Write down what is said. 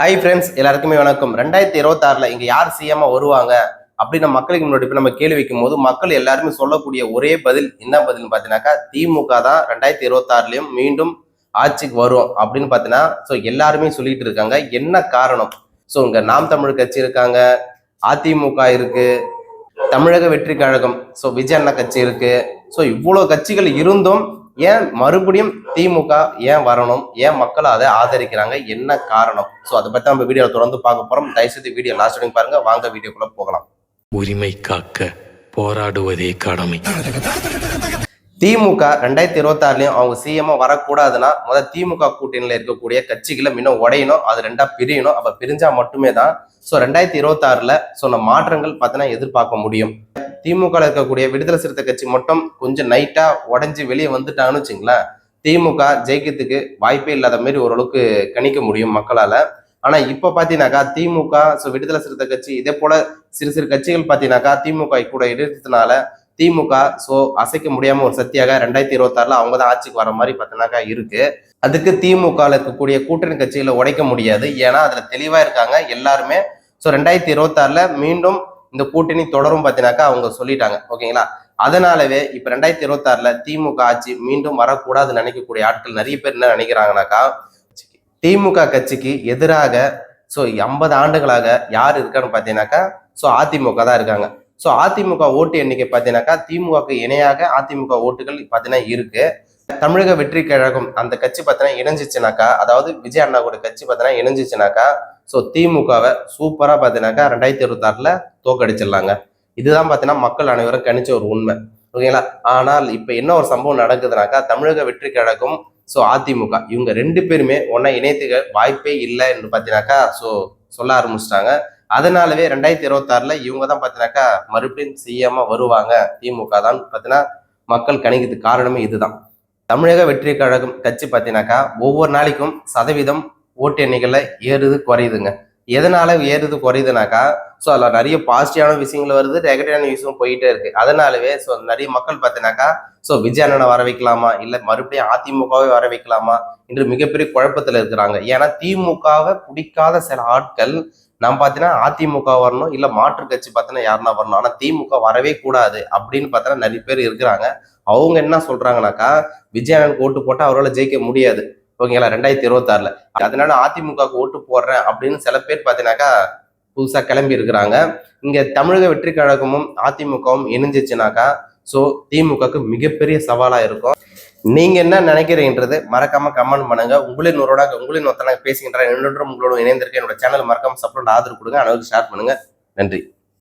Hi friends, எல்லாருக்குமே வணக்கம். 2026 இங்க யார் சிஎம்மா வருவாங்க அப்படின்னு மக்களுக்கு முன்னாடி நம்ம கேள்வி வைக்கும் போது மக்கள் எல்லாருமே சொல்லக்கூடிய ஒரே பதில் என்ன பதில்னு பார்த்தீங்கன்னாக்கா, திமுக தான் 2026 மீண்டும் ஆட்சிக்கு வரும் அப்படின்னு பார்த்தீங்கன்னா எல்லாருமே சொல்லிட்டு இருக்காங்க. என்ன காரணம்? இங்க நாம் தமிழ் கட்சி இருக்காங்க, அதிமுக இருக்கு, தமிழக வெற்றி கழகம் விஜய் அண்ணா கட்சி இருக்கு. இவ்வளவு கட்சிகள் இருந்தும் ஏன் மறுபடியும் திமுக ஏன் வரணும், ஏன் மக்கள் அதை ஆதரிக்கிறாங்க, என்ன காரணம்? அதை பத்தி நம்ம வீடியோல தொடர்ந்து பார்க்க போறோம். தயவுசெய்து வீடியோ லாஸ்ட் வரைக்கும் பாருங்க. வாங்க வீடியோக்குள்ள போகலாம். உரிமை காக்க போராடுவதே கடமை. திமுக 2026 அவங்க சிஎம் வரக்கூடாதுன்னா திமுக கூட்டணியில இருக்கக்கூடிய கட்சிகளை இன்னும் உடையணும், அது ரெண்டா பிரியணும். அப்ப பிரிஞ்சா மட்டுமே தான் 2026 சொன்ன மாற்றங்கள் பார்த்தீங்கன்னா எதிர்பார்க்க முடியும். திமுக இருக்கக்கூடிய விடுதலை சிறுத்தை கட்சி மட்டும் கொஞ்சம் நைட்டா உடஞ்சி வெளியே வந்துட்டாங்கன்னு வச்சுங்களேன், திமுக ஜெயிக்கிறதுக்கு வாய்ப்பே இல்லாத மாதிரி ஓரளவுக்கு கணிக்க முடியும் மக்களால. ஆனா இப்ப பாத்தீங்கன்னாக்கா திமுக விடுதலை சிறுத்தை கட்சி இதே போல சிறு சிறு கட்சிகள் பாத்தீங்கன்னாக்கா திமுக கூட இணைத்ததுனால திமுக அசைக்க முடியாம ஒரு சக்தியாக 2026 அவங்க தான் ஆட்சிக்கு வர மாதிரி பாத்தீங்கன்னாக்கா இருக்கு. அதுக்கு திமுக இருக்கக்கூடிய கூட்டணி கட்சிகளை உடைக்க முடியாது. ஏன்னா அதுல தெளிவா இருக்காங்க எல்லாருமே. 2026 மீண்டும் இந்த கூட்டணி தொடரும் பார்த்தீங்கன்னாக்கா அவங்க சொல்லிட்டாங்க. ஓகேங்களா? அதனாலவே இப்ப 2026 திமுக ஆட்சி மீண்டும் வரக்கூடாதுன்னு நினைக்கக்கூடிய ஆட்கள் நிறைய பேர் என்ன நினைக்கிறாங்கன்னாக்கா, திமுக கட்சிக்கு எதிராக 50 ஆண்டுகளாக யார் இருக்கான்னு பார்த்தீங்கன்னாக்கா அதிமுக தான் இருக்காங்க. அதிமுக ஓட்டு எண்ணிக்கை பார்த்தீங்கன்னாக்கா திமுகக்கு இணையாக அதிமுக ஓட்டுகள் பார்த்தீங்கன்னா இருக்கு. தமிழக வெற்றி கழகம் அந்த கட்சி பார்த்தீங்கன்னா இணைஞ்சிச்சுனாக்கா, அதாவது விஜய் அண்ணா கூட கட்சி பார்த்தீங்கன்னா இணைஞ்சிச்சுனாக்கா திமுகவை சூப்பரா பார்த்தீங்கன்னாக்கா 2026 தோக்கடிச்சிடலாங்க. இதுதான் பார்த்தீங்கன்னா மக்கள் அனைவரும் கணிச்ச ஒரு உண்மை. ஓகேங்களா? ஆனால் இப்ப என்ன ஒரு சம்பவம் நடக்குதுனாக்கா, தமிழக வெற்றி கழகம் அதிமுக இவங்க ரெண்டு பேருமே ஒன்னா இணைத்துக்க வாய்ப்பே இல்லை என்று பார்த்தீங்கன்னாக்கா சொல்ல ஆரம்பிச்சிட்டாங்க. அதனாலவே 2026 இவங்க தான் பார்த்தீங்கன்னாக்கா மறுபடியும் சிஎம்மா வருவாங்க, திமுக தான் பார்த்தீங்கன்னா மக்கள் கணிக்கிறதுக்கு காரணமே இதுதான். தமிழக வெற்றி கழகம் கட்சி பார்த்தீங்கன்னாக்கா ஒவ்வொரு நாளைக்கும் சதவீதம் ஓட்டு எண்ணிக்கையில ஏறுது குறையுதுங்க. எதனால ஏறுது குறையுதுனாக்கா அதுல நிறைய பாசிட்டிவான விஷயங்கள் வருது, நெகட்டிவான விஷயம் போயிட்டே இருக்கு. அதனாலவே நிறைய மக்கள் பார்த்தீங்கன்னாக்கா விஜய் அண்ணனை வர வைக்கலாமா, இல்ல மறுபடியும் அதிமுகவை வர வைக்கலாமா என்று மிகப்பெரிய குழப்பத்துல இருக்கிறாங்க. ஏன்னா திமுகவை பிடிக்காத சில ஆட்கள் நான் பார்த்தீங்கன்னா அதிமுக வரணும், இல்ல மாற்று கட்சி பார்த்தீங்கன்னா யாருன்னா வரணும், ஆனா திமுக வரவே கூடாது அப்படின்னு பார்த்தீங்கன்னா நிறைய பேர் இருக்கிறாங்க. அவங்க என்ன சொல்றாங்கன்னாக்கா, விஜய் அண்ணனுக்கு ஓட்டு போட்டா அவரால் ஜெயிக்க முடியாது. ஓகேங்களா? 2026 அதனால அதிமுக ஓட்டு போடுறேன் அப்படின்னு சில பேர் பார்த்தீங்கன்னாக்கா புதுசா கிளம்பி இருக்கிறாங்க. இங்க தமிழக வெற்றி கழகமும் அதிமுகவும் இணைஞ்சிச்சுனாக்கா திமுகக்கு மிகப்பெரிய சவாலா இருக்கும். நீங்க என்ன நினைக்கிறீங்கன்றது மறக்காம கமெண்ட் பண்ணுங்க. உங்களின் ஒருத்தனாக பேசுகின்ற என்னோட உங்களோட இணைந்திருக்க என்னோட சேனல் மறக்காம சப்போர்ட் ஆதரவு கொடுங்க, அனைவருக்கும் ஷேர் பண்ணுங்க. நன்றி.